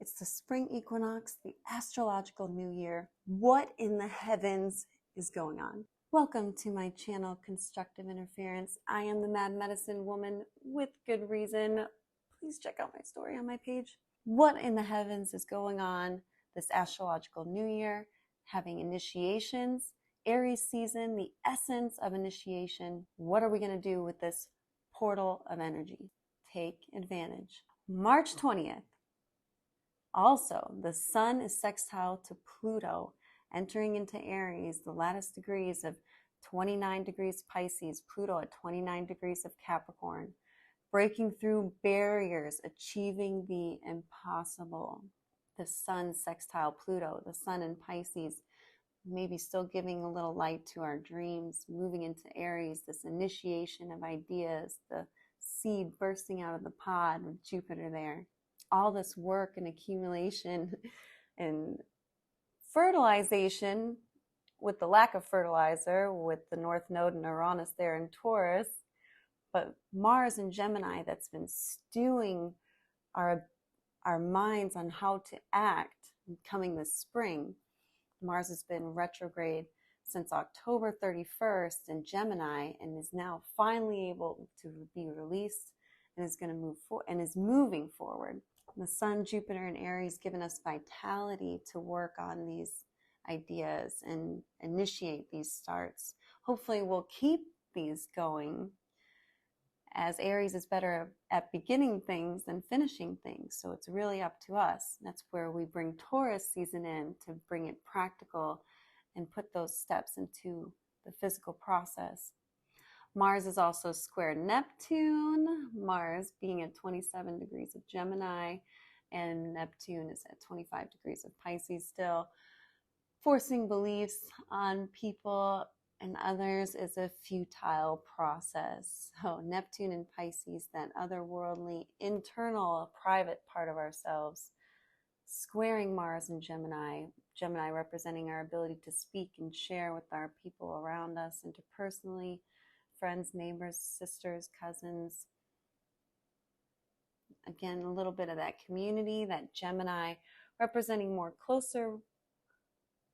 It's the spring equinox, the astrological new year. What in the heavens is going on? Welcome to my channel, Constructive Interference. I am the Mad Medicine Woman with good reason. Please check out my story on my page. What in the heavens is going on this astrological new year? Having initiations, Aries season, the essence of initiation. What are we going to do with this portal of energy? Take advantage. March 20th. Also, the sun is sextile to Pluto, entering into Aries, the lattice degrees of 29 degrees Pisces, Pluto at 29 degrees of Capricorn, breaking through barriers, achieving the impossible. The sun sextile Pluto, the sun in Pisces, maybe still giving a little light to our dreams, moving into Aries, this initiation of ideas, the seed bursting out of the pod with Jupiter there. All this work and accumulation and fertilization with the lack of fertilizer, with the North Node and Uranus there in Taurus, but Mars in Gemini that's been stewing our minds on how to act coming this spring. Mars has been retrograde since October 31st in Gemini and is now finally able to be released and is going to move forward and is moving forward. The Sun, Jupiter, and Aries giving us vitality to work on these ideas and initiate these starts. Hopefully we'll keep these going, as Aries is better at beginning things than finishing things. So it's really up to us. That's where we bring Taurus season in to bring it practical and put those steps into the physical process. Mars is also square Neptune, Mars being at 27 degrees of Gemini, and Neptune is at 25 degrees of Pisces still. Forcing beliefs on people and others is a futile process. So Neptune and Pisces, that otherworldly, internal, private part of ourselves, squaring Mars and Gemini, Gemini representing our ability to speak and share with our people around us interpersonally, friends, neighbors, sisters, cousins. Again, a little bit of that community, that Gemini representing more closer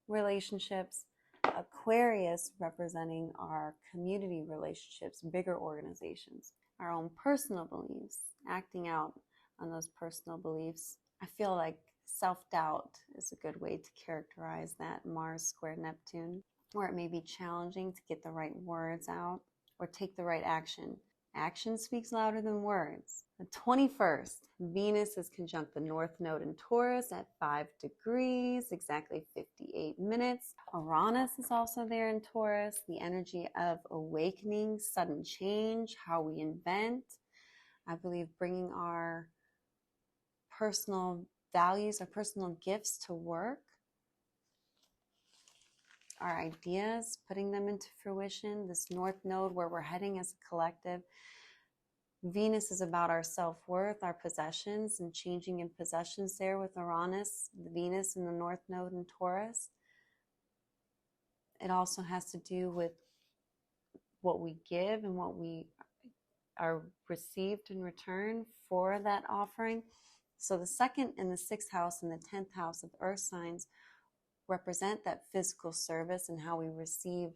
relationships, Aquarius representing our community relationships, bigger organizations, our own personal beliefs, acting out on those personal beliefs. I feel like self-doubt is a good way to characterize that Mars square Neptune, where it may be challenging to get the right words out or take the right action. Action speaks louder than words. The 21st, Venus is conjunct the North Node in Taurus at 5 degrees, exactly 58 minutes. Uranus is also there in Taurus, the energy of awakening, sudden change, how we invent. I believe bringing our personal values, our personal gifts to work, our ideas, putting them into fruition. This North Node where we're heading as a collective. Venus is about our self-worth, our possessions, and changing in possessions there with Uranus, the Venus and the North Node in Taurus. It also has to do with what we give and what we are received in return for that offering. So the 2nd and the 6th house and the 10th house of earth signs represent that physical service and how we receive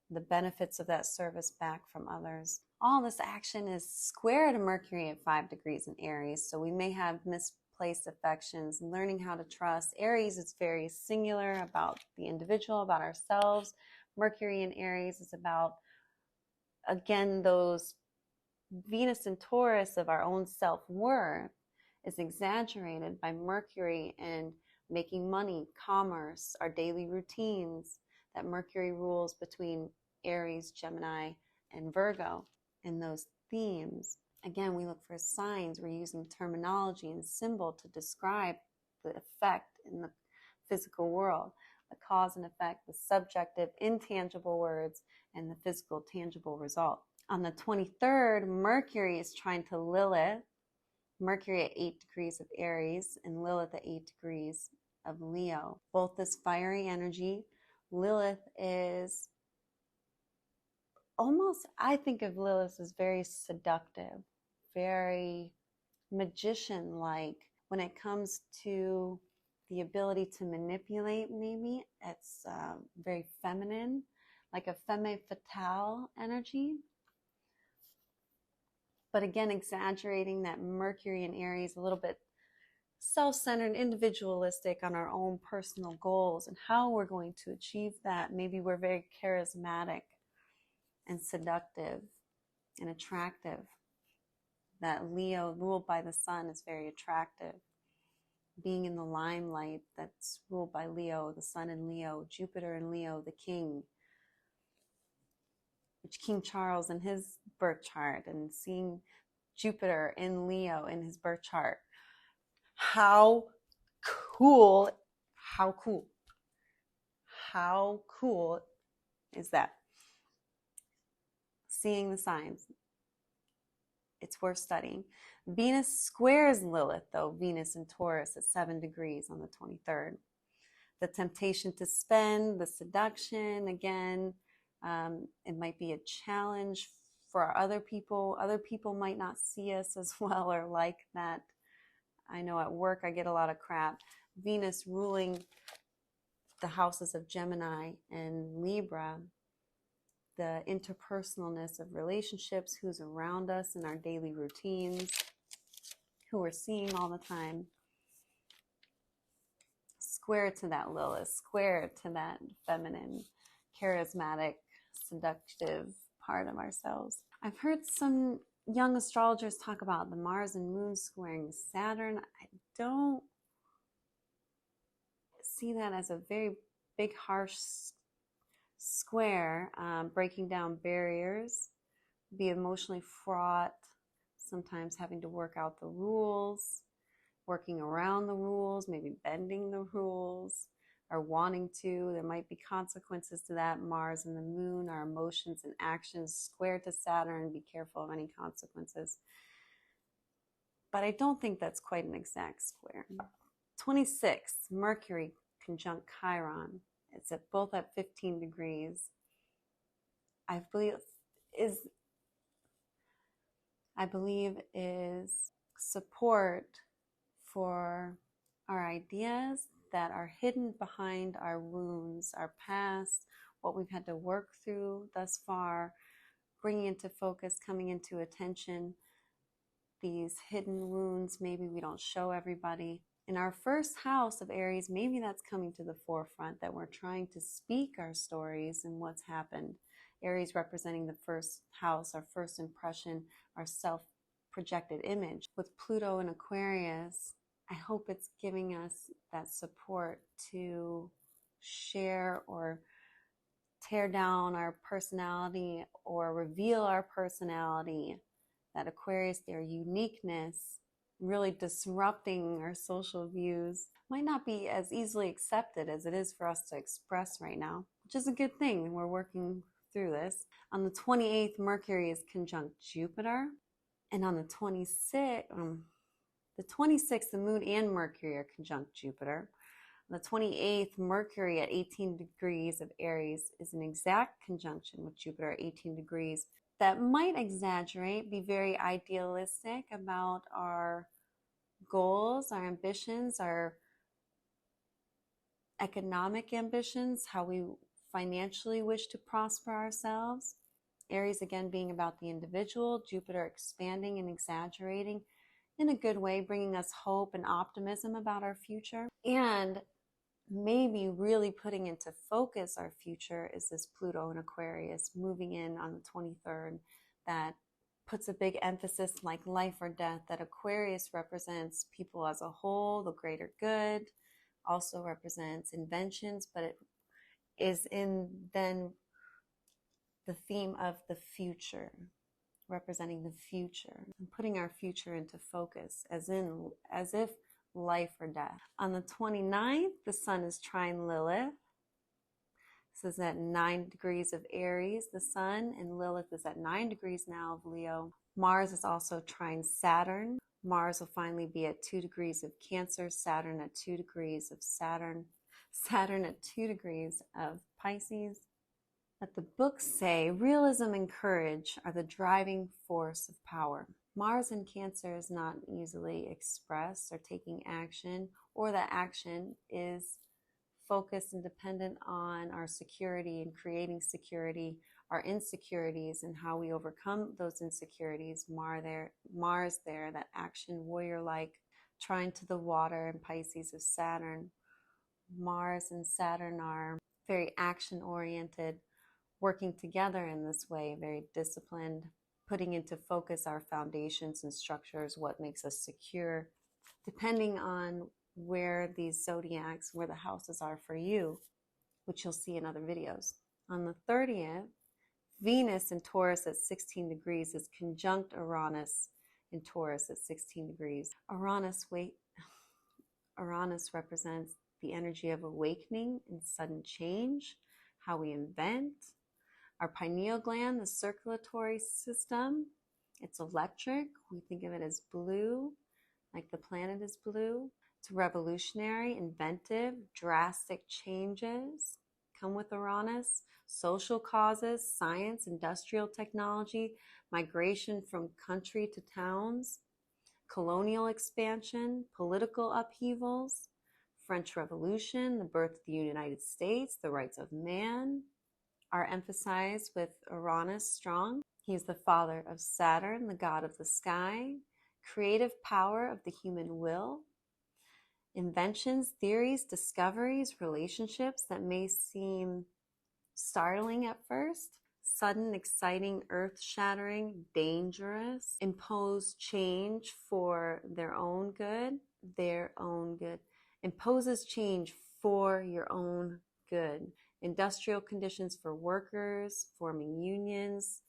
the benefits of that service back from others. All this action is square to Mercury at 5 degrees in Aries, so we may have misplaced affections, learning how to trust. Aries is very singular, about the individual, about ourselves. Mercury in Aries is about, again, those Venus and Taurus of our own self-worth is exaggerated by Mercury and making money, commerce, our daily routines, that Mercury rules between Aries, Gemini, and Virgo. And those themes, again, we look for signs. We're using terminology and symbol to describe the effect in the physical world, the cause and effect, the subjective, intangible words, and the physical, tangible result. On the 23rd, Mercury is trying to Lilith, Mercury at 8 degrees of Aries and Lilith at 8 degrees of Leo. Both this fiery energy. Lilith is almost, I think of Lilith as very seductive, very magician-like. When it comes to the ability to manipulate, maybe it's very feminine, like a femme fatale energy. But again, exaggerating that Mercury in Aries, a little bit self-centered, individualistic on our own personal goals and how we're going to achieve that. Maybe we're very charismatic and seductive and attractive. That Leo, ruled by the sun, is very attractive. Being in the limelight, that's ruled by Leo, the sun in Leo, Jupiter in Leo, the king, which King Charles in his birth chart, and seeing Jupiter in Leo in his birth chart. How cool is that? Seeing the signs. It's worth studying. Venus squares Lilith, though. Venus in Taurus at 7 degrees on the 23rd. The temptation to spend, the seduction, again, it might be a challenge for other people. Other people might not see us as well or like that. I know at work I get a lot of crap. Venus ruling the houses of Gemini and Libra, the interpersonalness of relationships, who's around us in our daily routines, who we're seeing all the time. Square to that Lilith, square to that feminine, charismatic, seductive part of ourselves. I've heard some young astrologers talk about the Mars and Moon squaring Saturn. I don't see that as a very big, harsh square, breaking down barriers, be emotionally fraught, sometimes having to work out the rules, working around the rules, maybe bending the rules, or wanting to. There might be consequences to that. Mars and the Moon, our emotions and actions, square to Saturn. Be careful of any consequences. But I don't think that's quite an exact square. 26, Mercury conjunct Chiron. It's both at 15 degrees. I believe is support for our ideas that are hidden behind our wounds, our past, what we've had to work through thus far, bringing into focus, coming into attention, these hidden wounds maybe we don't show everybody. In our first house of Aries, maybe that's coming to the forefront, that we're trying to speak our stories and what's happened. Aries representing the first house, our first impression, our self-projected image. With Pluto in Aquarius, I hope it's giving us that support to share or tear down our personality or reveal our personality. That Aquarius, their uniqueness, really disrupting our social views, might not be as easily accepted as it is for us to express right now, which is a good thing. We're working through this. On the 28th, Mercury is conjunct Jupiter. And on the 26th, the Moon and Mercury are conjunct Jupiter. On the 28th, Mercury at 18 degrees of Aries is an exact conjunction with Jupiter at 18 degrees. That might exaggerate, be very idealistic about our goals, our ambitions, our economic ambitions, how we financially wish to prosper ourselves. Aries again being about the individual, Jupiter expanding and exaggerating in a good way, bringing us hope and optimism about our future. And maybe really putting into focus our future is this Pluto in Aquarius moving in on the 23rd, that puts a big emphasis like life or death, that Aquarius represents people as a whole, the greater good, also represents inventions, but it is in then the theme of the future, representing the future and putting our future into focus as if life or death. On the 29th, the sun is trine Lilith. This is at 9 degrees of Aries, the sun, and Lilith is at 9 degrees now of Leo. Mars is also trine Saturn. Mars will finally be at 2 degrees of Cancer, Saturn at 2 degrees of Saturn at 2 degrees of Pisces. But the books say realism and courage are the driving force of power. Mars in Cancer is not easily expressed or taking action, or that action is focused and dependent on our security and creating security, our insecurities, and how we overcome those insecurities. Mars there, that action warrior-like, trine to the water in Pisces of Saturn. Mars and Saturn are very action-oriented, working together in this way, very disciplined, putting into focus our foundations and structures, what makes us secure, depending on where these zodiacs, where the houses are for you, which you'll see in other videos. On the 30th, Venus in Taurus at 16 degrees is conjunct Uranus in Taurus at 16 degrees. Uranus represents the energy of awakening and sudden change, how we invent. Our pineal gland, the circulatory system, it's electric. We think of it as blue, like the planet is blue. It's revolutionary, inventive, drastic changes come with Uranus. Social causes, science, industrial technology, migration from country to towns, colonial expansion, political upheavals, French Revolution, the birth of the United States, the rights of man are emphasized with Uranus strong. He's the father of Saturn, the god of the sky, creative power of the human will, inventions, theories, discoveries, relationships that may seem startling at first, sudden, exciting, earth-shattering, dangerous, impose change for their own good, imposes change for your own good. Industrial conditions for workers, forming unions,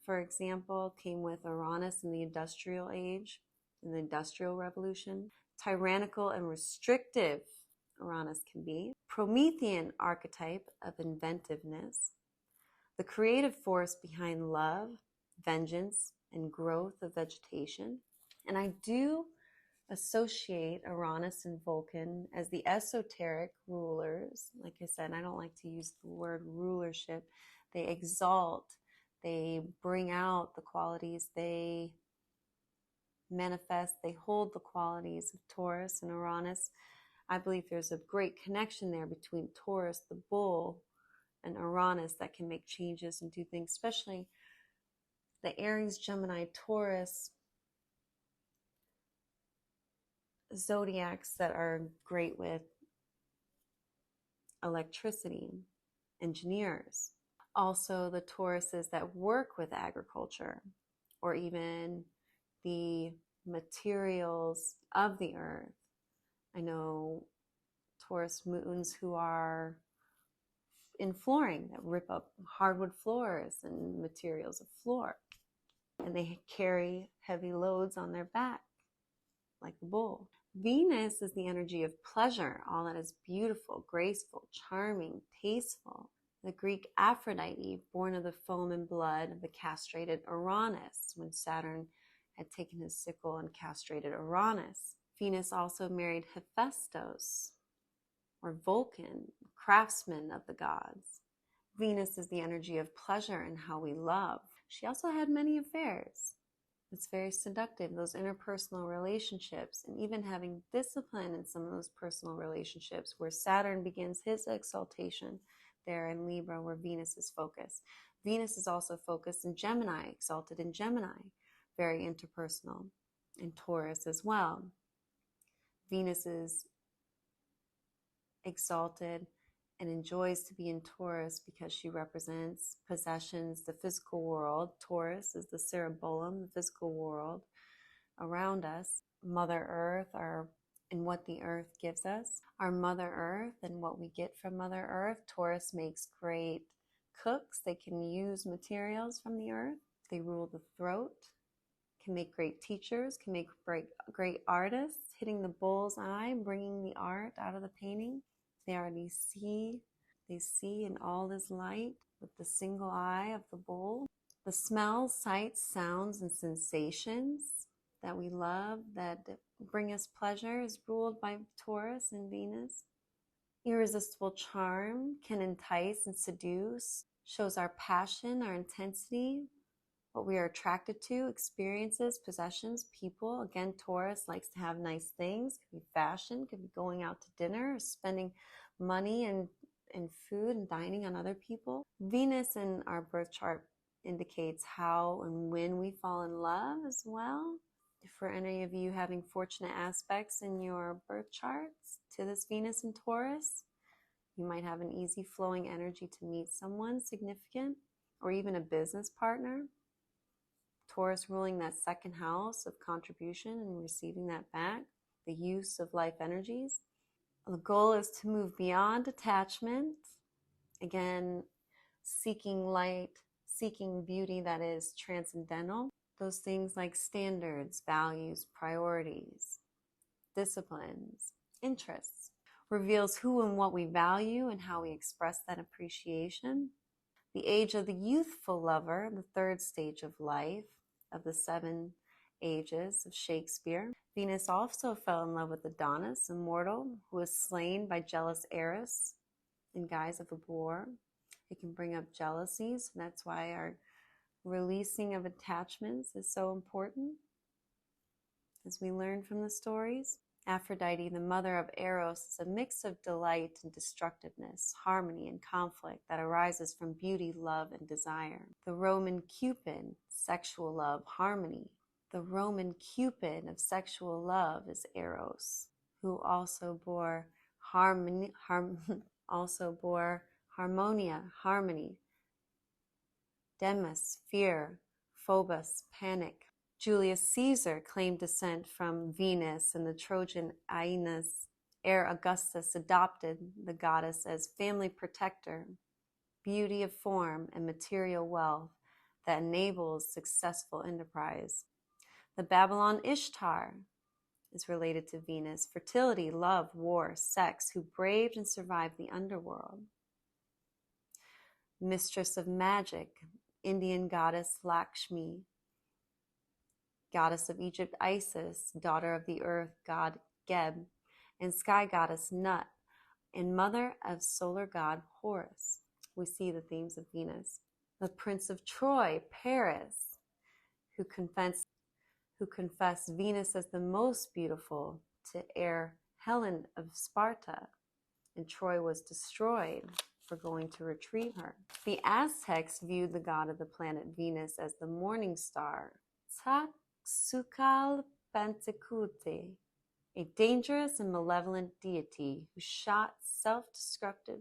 for example, came with Uranus in the industrial age, in the industrial revolution. Tyrannical and restrictive Uranus can be. Promethean archetype of inventiveness. The creative force behind love, vengeance, and growth of vegetation. And I do associate Uranus and Vulcan as the esoteric rulers. Like I said, I don't like to use the word rulership. They exalt, they bring out the qualities, they manifest, they hold the qualities of Taurus and Uranus. I believe there's a great connection there between Taurus, the bull, and Uranus that can make changes and do things, especially the Aries, Gemini, Taurus zodiacs that are great with electricity, engineers. Also the Tauruses that work with agriculture or even the materials of the earth. I know Taurus moons who are in flooring that rip up hardwood floors and materials of floor. And they carry heavy loads on their back, like the bull. Venus is the energy of pleasure, all that is beautiful, graceful, charming, tasteful. The Greek Aphrodite, born of the foam and blood of the castrated Uranus, when Saturn had taken his sickle and castrated Uranus. Venus also married Hephaestus, or Vulcan, craftsman of the gods. Venus is the energy of pleasure and how we love. She also had many affairs. It's very seductive, those interpersonal relationships, and even having discipline in some of those personal relationships where Saturn begins his exaltation there in Libra, where Venus is focused. Venus is also focused in Gemini, exalted in Gemini, very interpersonal, in Taurus as well. Venus is exalted and enjoys to be in Taurus because she represents possessions, the physical world. Taurus is the cerebellum, the physical world around us. Mother Earth, and what the earth gives us. Our Mother Earth and what we get from Mother Earth. Taurus makes great cooks. They can use materials from the earth. They rule the throat, can make great teachers, can make great artists, hitting the bull's eye, bringing the art out of the painting. They already see in all this light with the single eye of the bull. The smells, sights, sounds, and sensations that we love, that bring us pleasure, is ruled by Taurus and Venus. Irresistible charm can entice and seduce. shows our passion, our intensity, what we are attracted to, experiences, possessions, people. Again, Taurus likes to have nice things. Could be fashion, could be going out to dinner, spending money and food and dining on other people. Venus in our birth chart indicates how and when we fall in love as well. For any of you having fortunate aspects in your birth charts to this Venus in Taurus, you might have an easy flowing energy to meet someone significant or even a business partner. Taurus ruling that second house of contribution and receiving that back, the use of life energies. The goal is to move beyond attachment. Again, seeking light, seeking beauty that is transcendental. Those things like standards, values, priorities, disciplines, interests. Reveals who and what we value and how we express that appreciation. The age of the youthful lover, the third stage of life, of the 7 ages of Shakespeare. Venus also fell in love with Adonis, a mortal who was slain by jealous Eris in guise of a boar. It can bring up jealousies. That's why our releasing of attachments is so important, as we learn from the stories. Aphrodite, the mother of Eros, is a mix of delight and destructiveness, harmony and conflict that arises from beauty, love, and desire. The Roman Cupid, sexual love, harmony. The Roman Cupid of sexual love is Eros, who also bore harmonia, harmony. Demas, fear. Phobos, panic. Julius Caesar claimed descent from Venus, and the Trojan Aeneas, ere Augustus adopted the goddess as family protector, beauty of form and material wealth that enables successful enterprise. The Babylon Ishtar is related to Venus, fertility, love, war, sex, who braved and survived the underworld. Mistress of magic, Indian goddess Lakshmi, goddess of Egypt Isis, daughter of the earth god Geb, and sky goddess Nut, and mother of solar god Horus. We see the themes of Venus. The prince of Troy, Paris, who confessed Venus as the most beautiful to heir Helen of Sparta, and Troy was destroyed for going to retrieve her. The Aztecs viewed the god of the planet Venus as the morning star, Tlaxcalpantecutli, a dangerous and malevolent deity who shot self-destructive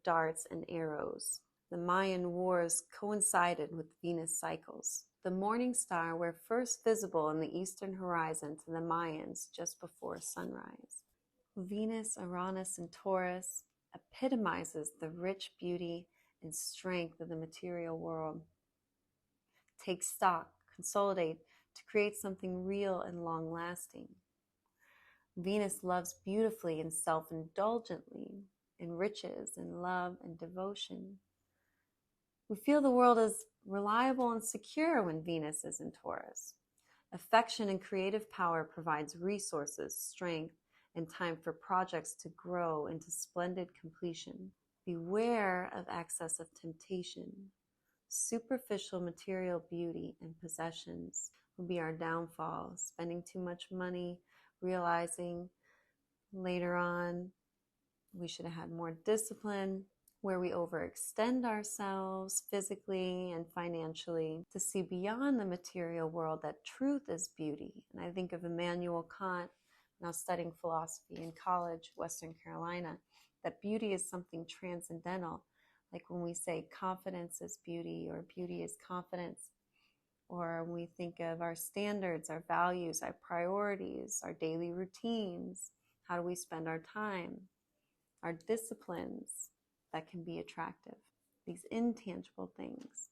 darts and arrows. The Mayan wars coincided with Venus cycles. The morning star were first visible in the eastern horizon to the Mayans just before sunrise. Venus, Uranus, and Taurus epitomizes the rich beauty and strength of the material world. Take stock, consolidate to create something real and long-lasting. Venus loves beautifully and self-indulgently, enriches in love and devotion. We feel the world is reliable and secure when Venus is in Taurus. Affection and creative power provides resources, strength, and time for projects to grow into splendid completion. Beware of excess of temptation. Superficial material beauty and possessions will be our downfall. Spending too much money, realizing later on we should have had more discipline, where we overextend ourselves physically and financially to see beyond the material world that truth is beauty. And I think of Immanuel Kant, when I was studying philosophy in college, Western Carolina, that beauty is something transcendental. Like when we say confidence is beauty, or beauty is confidence, or when we think of our standards, our values, our priorities, our daily routines, how do we spend our time, our disciplines that can be attractive, these intangible things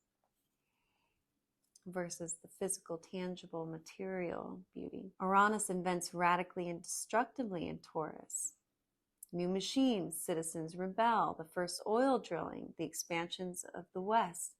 versus the physical, tangible, material beauty. Uranus invents radically and destructively in Taurus. New machines, citizens rebel, the first oil drilling, the expansions of the West,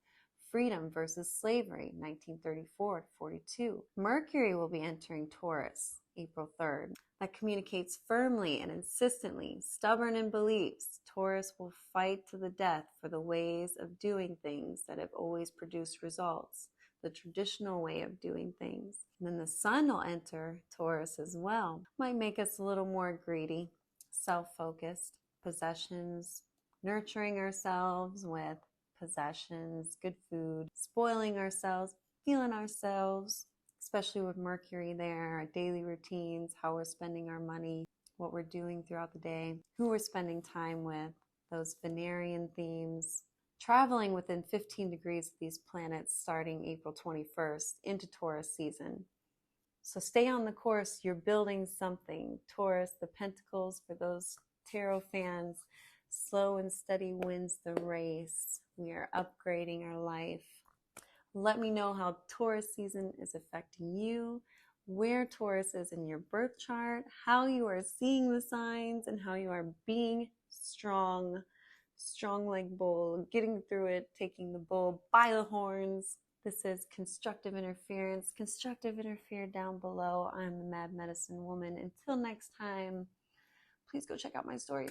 freedom versus slavery, 1934 to 42. Mercury will be entering Taurus April 3rd. That communicates firmly and insistently, stubborn in beliefs. Taurus will fight to the death for the ways of doing things that have always produced results, the traditional way of doing things. And then the sun will enter Taurus as well. Might make us a little more greedy, self-focused, possessions, nurturing ourselves with possessions, good food, spoiling ourselves, feeling ourselves, especially with Mercury there, our daily routines, how we're spending our money, what we're doing throughout the day, who we're spending time with, those Venerian themes, traveling within 15 degrees of these planets starting April 21st into Taurus season. So stay on the course. You're building something. Taurus, the Pentacles, for those tarot fans, slow and steady wins the race. We are upgrading our life. Let me know how Taurus season is affecting you, where Taurus is in your birth chart, how you are seeing the signs, and how you are being strong like bull, getting through it, taking the bull by the horns. This is Constructive Interference. Constructive Interfere down below. I'm the Mad Medicine Woman. Until next time, please go check out my story.